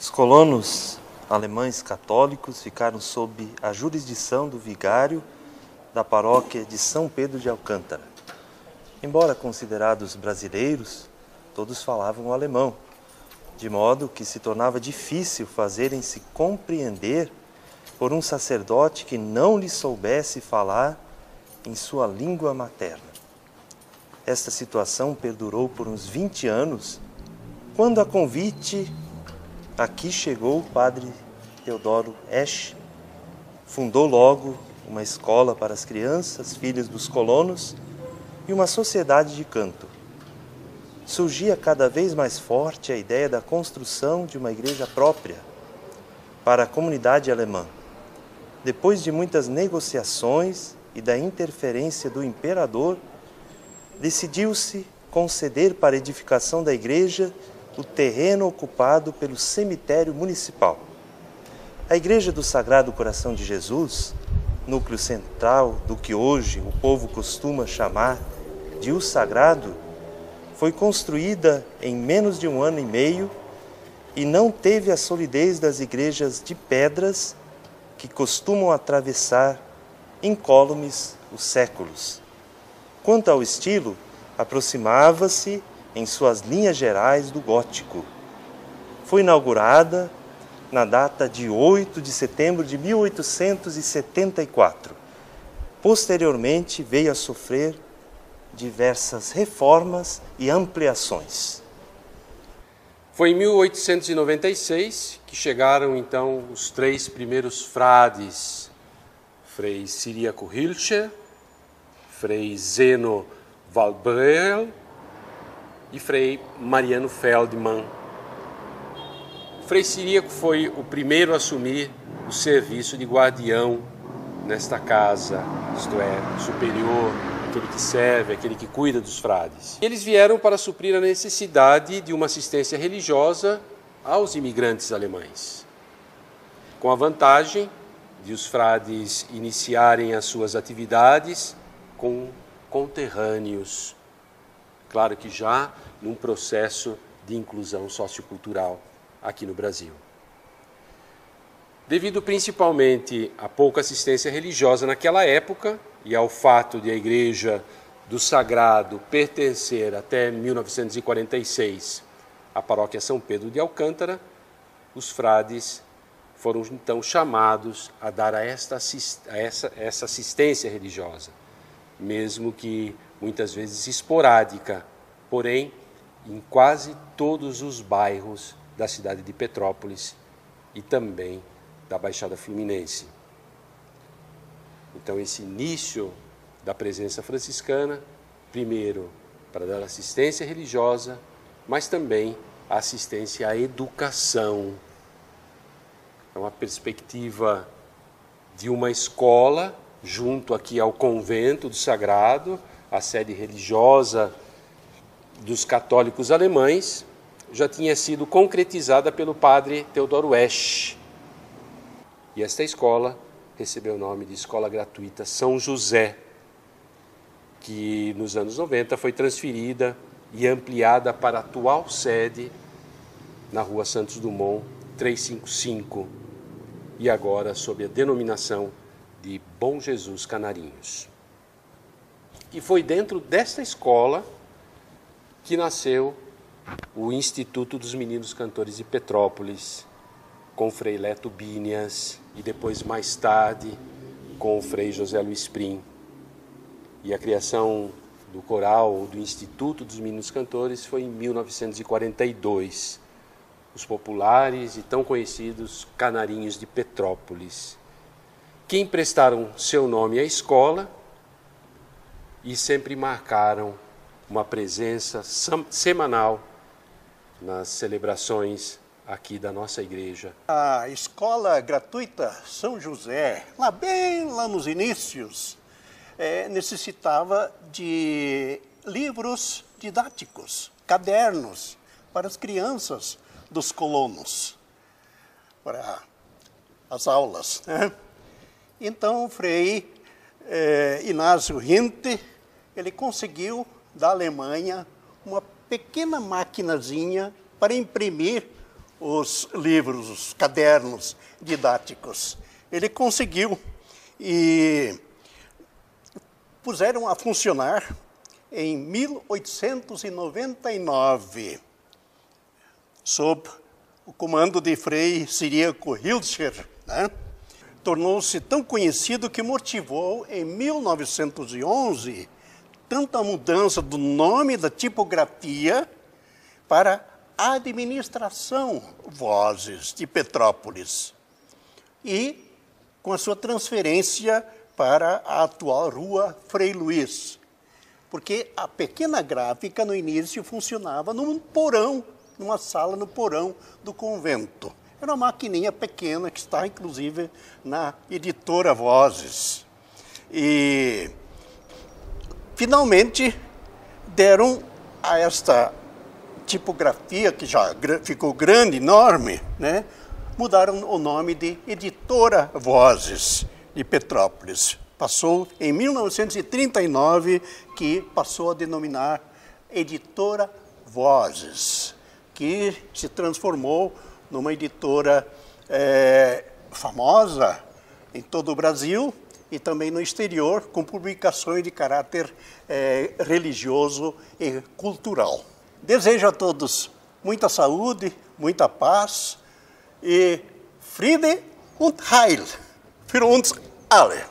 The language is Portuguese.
Os colonos alemães católicos ficaram sob a jurisdição do vigário da paróquia de São Pedro de Alcântara. Embora considerados brasileiros, todos falavam o alemão, de modo que se tornava difícil fazerem-se compreender por um sacerdote que não lhe soubesse falar em sua língua materna. Esta situação perdurou por uns 20 anos, quando a convite aqui chegou o padre Teodoro Esch, fundou logo uma escola para as crianças, filhas dos colonos, e uma sociedade de canto. Surgia cada vez mais forte a ideia da construção de uma igreja própria para a comunidade alemã. Depois de muitas negociações e da interferência do imperador, decidiu-se conceder para a edificação da igreja o terreno ocupado pelo cemitério municipal. A Igreja do Sagrado Coração de Jesus, núcleo central do que hoje o povo costuma chamar de O Sagrado, foi construída em menos de 1 ano e meio e não teve a solidez das igrejas de pedras que costumam atravessar incólumes os séculos. Quanto ao estilo, aproximava-se em suas linhas gerais do gótico. Foi inaugurada na data de 8 de setembro de 1874. Posteriormente veio a sofrer diversas reformas e ampliações. Foi em 1896 que chegaram então os 3 primeiros frades, Frei Cyriaco Hilscher, Frei Zeno Valbreel e Frei Mariano Feldman. Frei Cyriaco foi o primeiro a assumir o serviço de guardião nesta casa, isto é, superior, aquele que serve, aquele que cuida dos frades. Eles vieram para suprir a necessidade de uma assistência religiosa aos imigrantes alemães, com a vantagem de os frades iniciarem as suas atividades com conterrâneos, claro que já num processo de inclusão sociocultural aqui no Brasil. Devido principalmente à pouca assistência religiosa naquela época e ao fato de a Igreja do Sagrado pertencer até 1946 à paróquia São Pedro de Alcântara, os frades foram então chamados a dar essa assistência religiosa, mesmo que muitas vezes esporádica, porém em quase todos os bairros da cidade de Petrópolis e também da Baixada Fluminense. Então, esse início da presença franciscana, primeiro para dar assistência religiosa, mas também assistência à educação. É uma perspectiva de uma escola junto aqui ao convento do Sagrado, a sede religiosa dos católicos alemães, já tinha sido concretizada pelo padre Teodoro Esch. E esta escola recebeu o nome de Escola Gratuita São José, que nos anos 90 foi transferida e ampliada para a atual sede na Rua Santos Dumont 355 e agora sob a denominação de Bom Jesus Canarinhos. E foi dentro desta escola que nasceu o Instituto dos Meninos Cantores de Petrópolis, com o Frei Leto Binias e depois, mais tarde, com o Frei José Luiz Prim. E a criação do coral do Instituto dos Meninos Cantores foi em 1942. Os populares e tão conhecidos Canarinhos de Petrópolis, que emprestaram seu nome à escola e sempre marcaram uma presença semanal nas celebrações aqui da nossa igreja. A Escola Gratuita São José, bem lá nos inícios, necessitava de livros didáticos, cadernos para as crianças dos colonos, para as aulas, né? Então, o Frei Inácio Rinte, ele conseguiu da Alemanha uma pequena maquinazinha para imprimir os livros, os cadernos didáticos. Ele conseguiu e puseram a funcionar em 1899, sob o comando de Frei Ciríaco Hilscher, né? Tornou-se tão conhecido que motivou, em 1911, tanta mudança do nome da tipografia para Administração Vozes de Petrópolis e com a sua transferência para a atual Rua Frei Luís, porque a pequena gráfica no início funcionava num porão, numa sala no porão do convento. Era uma maquininha pequena que está, inclusive, na editora Vozes. E, finalmente, deram a esta tipografia, que já ficou grande, enorme, né? Mudaram o nome de Editora Vozes de Petrópolis. Passou em 1939, que passou a denominar Editora Vozes, que se transformou numa editora famosa em todo o Brasil e também no exterior, com publicações de caráter religioso e cultural. Desejo a todos muita saúde, muita paz e Friede und Heil für uns alle.